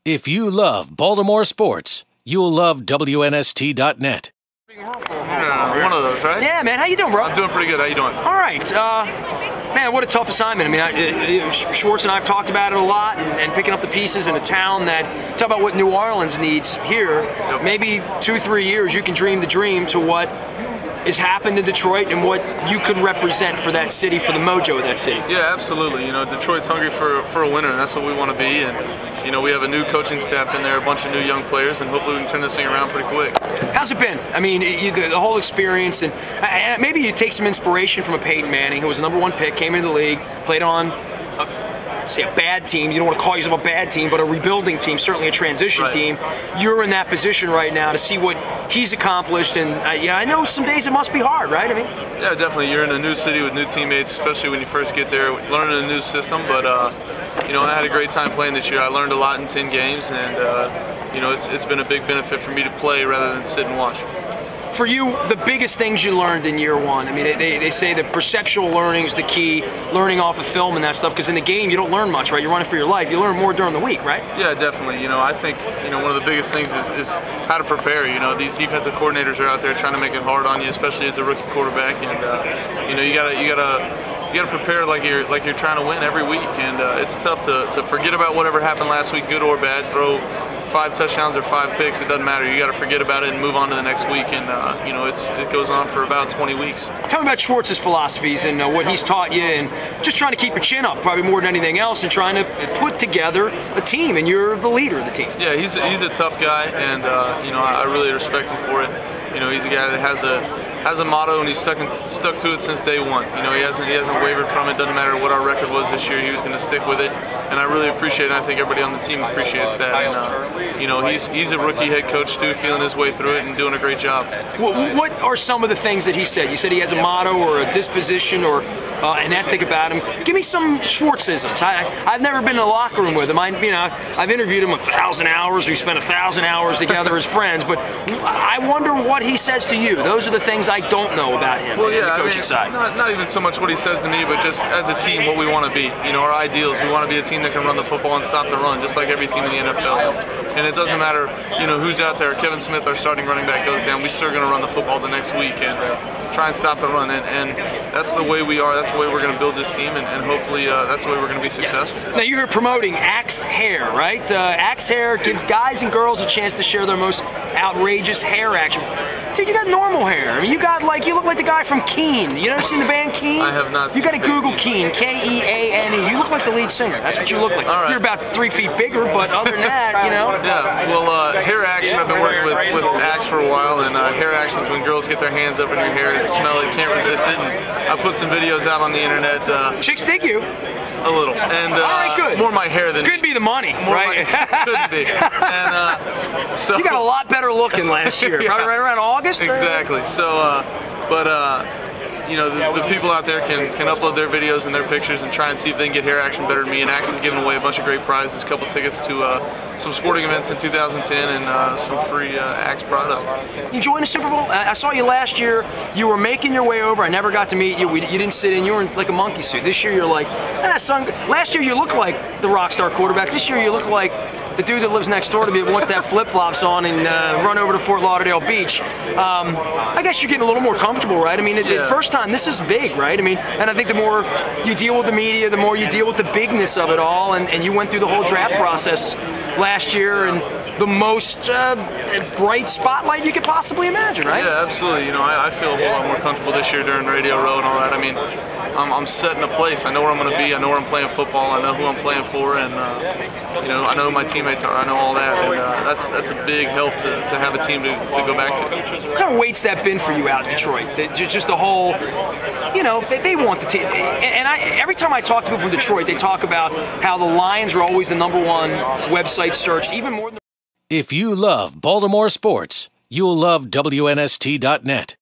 If you love Baltimore sports, you'll love WNST.net. Yeah, one of those, right? Yeah, man. How you doing, bro? I'm doing pretty good. How you doing? All right. Man, what a tough assignment. I mean, Schwartz and I have talked about it a lot, and picking up the pieces in a town that, talk about what New Orleans needs here. Yep. Maybe 2-3 years, you can dream the dream to what has happened in Detroit and what you could represent for that city, for the mojo of that city. Yeah, absolutely. You know, Detroit's hungry for a winner, and that's what we want to be. And, you know, we have a new coaching staff in there, a bunch of new young players, and hopefully we can turn this thing around pretty quick. How's it been? I mean, the whole experience, and maybe you take some inspiration from a Peyton Manning, who was the #1 pick, came into the league, played on say a bad team. You don't want to call yourself a bad team, but a rebuilding team, certainly a transition team. You're in that position right now to see what he's accomplished, and yeah, I know some days it must be hard, right? I mean, yeah, definitely. You're in a new city with new teammates, especially when you first get there, learning a new system. But you know, I had a great time playing this year. I learned a lot in 10 games, and you know, it's been a big benefit for me to play rather than sit and watch. For you, the biggest things you learned in year one, I mean, they say that perceptual learning is the key, learning off of film and that stuff, because in the game you don't learn much, right? You're running for your life. You learn more during the week, right? Yeah, definitely. You know, I think, you know, one of the biggest things is how to prepare. You know, these defensive coordinators are out there trying to make it hard on you, especially as a rookie quarterback, and you know, you gotta prepare like you're trying to win every week, and it's tough to forget about whatever happened last week, good or bad. Throw 5 touchdowns or 5 picks, it doesn't matter. You got to forget about it and move on to the next week, and you know, it goes on for about 20 weeks. Tell me about Schwartz's philosophies and what he's taught you, and just trying to keep your chin up, probably more than anything else, and trying to put together a team, and you're the leader of the team. Yeah, he's a tough guy, and you know, I really respect him for it. You know, he's a guy that has a motto, and he's stuck to it since day one. You know, he hasn't wavered from it. Doesn't matter what our record was this year, he was going to stick with it, and I really appreciate it. I think everybody on the team appreciates that. And you know, he's a rookie head coach too, feeling his way through it and doing a great job. What are some of the things that he said? You said he has a motto or a disposition or an ethic about him. Give me some Schwartzisms. I've never been in a locker room with him. I've interviewed him 1,000 hours. We spent 1,000 hours together as friends. But I wonder what he says to you. Those are the things I don't know about him on the coaching side. Not even so much what he says to me, but just as a team, what we want to be. You know, our ideals. We want to be a team that can run the football and stop the run, just like every team in the NFL. And it doesn't matter, you know, who's out there. Kevin Smith, our starting running back, goes down. We're still going to run the football the next week and try and stop the run. And that's the way we are. That's the way we're going to build this team, and hopefully that's the way we're going to be successful. Now, you're promoting Axe Hair, right? Axe Hair gives guys and girls a chance to share their most outrageous hair action. Dude, you got normal hair. I mean, you look like the guy from Keane. You ever seen the band Keane? I have not seen. You got to Google Keane, K-E-A-N-E. You look like the lead singer. That's what you look like. All right. You're about 3 feet bigger, but other than that, you know. Yeah, well, hair action, I've been working with Axe for a while, and hair action is when girls get their hands up in your hair and smell it, can't resist it. And I put some videos out on the internet. Chicks dig you. A little. And all right, good. More my hair than could be the money, right? Could be. And so you got a lot better looking last year, yeah, probably right around August. Exactly. So, you know, the people out there can upload their videos and their pictures and try and see if they can get hair action better than me. And Axe is giving away a bunch of great prizes, a couple tickets to some sporting events in 2010 and some free Axe product. You joined the Super Bowl? I saw you last year. You were making your way over. I never got to meet you. You didn't sit in. You were in like a monkey suit. This year you're like, son. Last year you looked like the rock star quarterback. This year you look like the dude that lives next door to me that wants to have flip-flops on and run over to Fort Lauderdale Beach. I guess you're getting a little more comfortable, right? I mean, the first time, this is big, right? I mean, and I think the more you deal with the media, the more you deal with the bigness of it all, and you went through the whole draft process last year, and the most bright spotlight you could possibly imagine, right? Yeah, absolutely. You know, I feel a whole lot more comfortable this year during Radio Row and all that. I mean, I'm set in a place. I know where I'm going to be. I know where I'm playing football. I know who I'm playing for, and you know, I know who my teammates are. I know all that, and that's a big help to have a team to go back to. What kind of weight's that been for you out in Detroit? Just the whole, you know, they want the team. And every time I talk to people from Detroit, they talk about how the Lions are always the #1 website searched, even more than. If you love Baltimore sports, you'll love WNST.net.